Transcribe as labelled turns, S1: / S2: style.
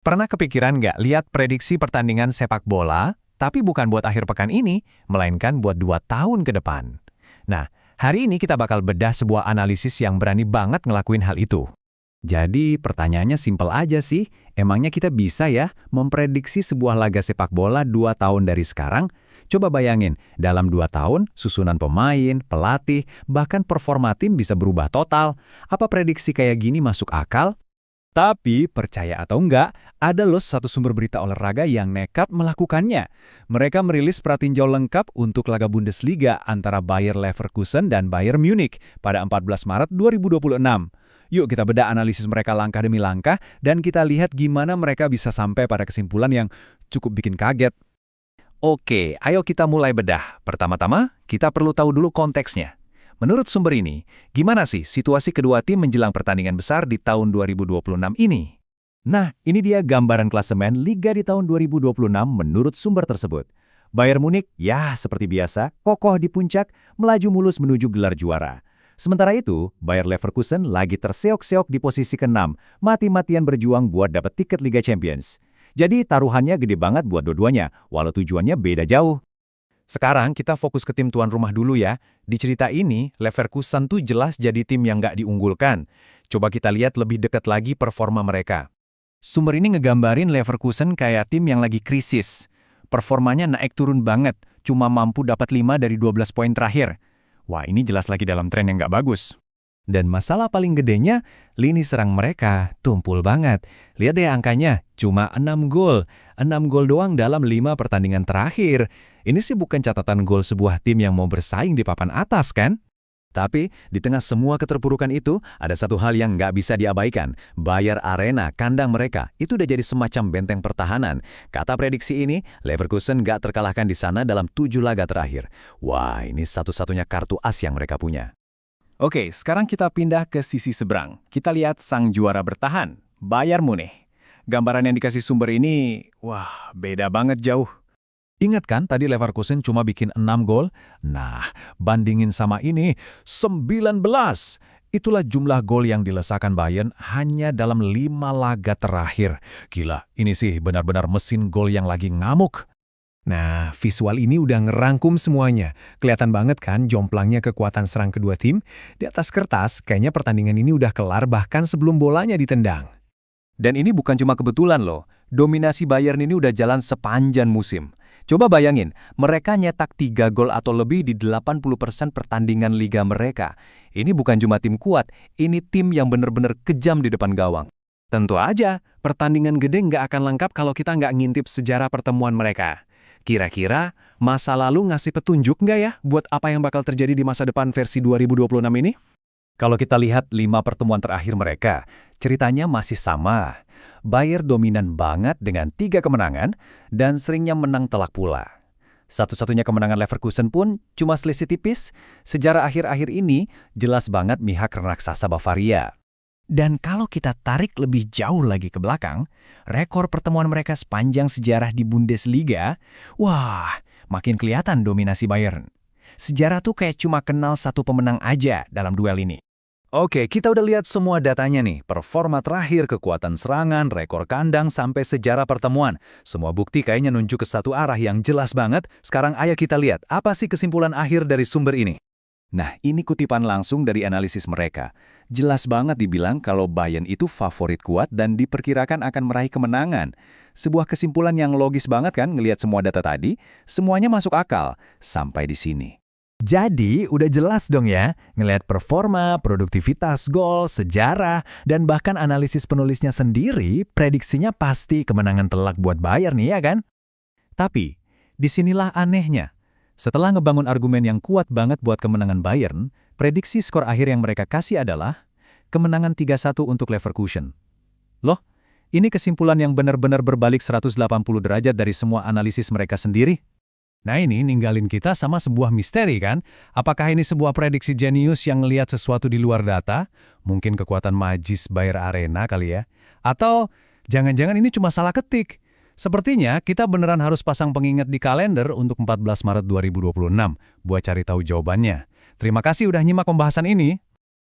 S1: Pernah kepikiran nggak lihat prediksi pertandingan sepak bola, tapi bukan buat akhir pekan ini, melainkan buat 2 tahun ke depan? Nah, hari ini kita bakal bedah sebuah analisis yang berani banget ngelakuin hal itu. Jadi, pertanyaannya simpel aja sih, emangnya kita bisa ya memprediksi sebuah laga sepak bola 2 tahun dari sekarang? Coba bayangin, dalam 2 tahun, susunan pemain, pelatih, bahkan performa tim bisa berubah total. Apa prediksi kayak gini masuk akal? Tapi, percaya atau enggak, ada loh satu sumber berita olahraga yang nekat melakukannya. Mereka merilis pratinjau lengkap untuk laga Bundesliga antara Bayer Leverkusen dan Bayern Munich pada 14 Maret 2026. Yuk kita bedah analisis mereka langkah demi langkah, dan kita lihat gimana mereka bisa sampai pada kesimpulan yang cukup bikin kaget. Oke, ayo kita mulai bedah. Pertama-tama, kita perlu tahu dulu konteksnya. Menurut sumber ini, gimana sih situasi kedua tim menjelang pertandingan besar di tahun 2026 ini? Nah, ini dia gambaran klasemen Liga di tahun 2026 menurut sumber tersebut. Bayern Munich, ya seperti biasa, kokoh di puncak, melaju mulus menuju gelar juara. Sementara itu, Bayer Leverkusen lagi terseok-seok di posisi ke-6, mati-matian berjuang buat dapat tiket Liga Champions. Jadi taruhannya gede banget buat dua-duanya, walau tujuannya beda jauh. Sekarang kita fokus ke tim tuan rumah dulu ya. Di cerita ini, Leverkusen tuh jelas jadi tim yang nggak diunggulkan. Coba kita lihat lebih dekat lagi performa mereka. Sumber ini ngegambarin Leverkusen kayak tim yang lagi krisis. Performanya naik turun banget, cuma mampu dapat 5 dari 12 poin terakhir. Wah, ini jelas lagi dalam tren yang nggak bagus. Dan masalah paling gedenya, lini serang mereka tumpul banget. Lihat deh angkanya, cuma 6 gol. 6 gol doang dalam 5 pertandingan terakhir. Ini sih bukan catatan gol sebuah tim yang mau bersaing di papan atas, kan? Tapi, di tengah semua keterpurukan itu, ada satu hal yang nggak bisa diabaikan. Bayer Arena, kandang mereka, itu udah jadi semacam benteng pertahanan. Kata prediksi ini, Leverkusen nggak terkalahkan di sana dalam 7 laga terakhir. Wah, ini satu-satunya kartu as yang mereka punya. Oke, sekarang kita pindah ke sisi seberang. Kita lihat sang juara bertahan, Bayern Munich. Gambaran yang dikasih sumber ini, wah, beda banget jauh. Ingat kan tadi Leverkusen cuma bikin 6 gol? Nah, bandingin sama ini, 19. Itulah jumlah gol yang dilesakan Bayern hanya dalam 5 laga terakhir. Gila, ini sih benar-benar mesin gol yang lagi ngamuk. Nah, visual ini udah ngerangkum semuanya. Kelihatan banget kan jomplangnya kekuatan serang kedua tim? Di atas kertas, kayaknya pertandingan ini udah kelar bahkan sebelum bolanya ditendang. Dan ini bukan cuma kebetulan loh. Dominasi Bayern ini udah jalan sepanjang musim. Coba bayangin, mereka nyetak 3 gol atau lebih di 80% pertandingan liga mereka. Ini bukan cuma tim kuat, ini tim yang benar-benar kejam di depan gawang. Tentu aja, pertandingan gede nggak akan lengkap kalau kita nggak ngintip sejarah pertemuan mereka. Kira-kira masa lalu ngasih petunjuk nggak ya buat apa yang bakal terjadi di masa depan versi 2026 ini? Kalau kita lihat 5 pertemuan terakhir mereka, ceritanya masih sama. Bayern dominan banget dengan 3 kemenangan dan seringnya menang telak pula. Satu-satunya kemenangan Leverkusen pun cuma selisih tipis. Sejarah akhir-akhir ini jelas banget mihak raksasa Bavaria. Dan kalau kita tarik lebih jauh lagi ke belakang, rekor pertemuan mereka sepanjang sejarah di Bundesliga, wah, makin kelihatan dominasi Bayern. Sejarah tuh kayak cuma kenal satu pemenang aja dalam duel ini. Oke, kita udah lihat semua datanya nih, performa terakhir, kekuatan serangan, rekor kandang, sampai sejarah pertemuan. Semua bukti kayaknya nunjuk ke satu arah yang jelas banget. Sekarang ayo kita lihat, apa sih kesimpulan akhir dari sumber ini? Nah, ini kutipan langsung dari analisis mereka. Jelas banget dibilang kalau Bayern itu favorit kuat dan diperkirakan akan meraih kemenangan. Sebuah kesimpulan yang logis banget kan ngelihat semua data tadi? Semuanya masuk akal sampai di sini. Jadi, udah jelas dong ya, ngelihat performa, produktivitas gol, sejarah, dan bahkan analisis penulisnya sendiri, prediksinya pasti kemenangan telak buat Bayern nih ya kan? Tapi, disinilah anehnya. Setelah ngebangun argumen yang kuat banget buat kemenangan Bayern, prediksi skor akhir yang mereka kasih adalah kemenangan 3-1 untuk Leverkusen. Loh, ini kesimpulan yang benar-benar berbalik 180 derajat dari semua analisis mereka sendiri. Nah ini ninggalin kita sama sebuah misteri kan? Apakah ini sebuah prediksi jenius yang ngelihat sesuatu di luar data? Mungkin kekuatan magis Bayer Arena kali ya? Atau jangan-jangan ini cuma salah ketik? Sepertinya kita beneran harus pasang pengingat di kalender untuk 14 Maret 2026 buat cari tahu jawabannya. Terima kasih udah nyimak pembahasan ini.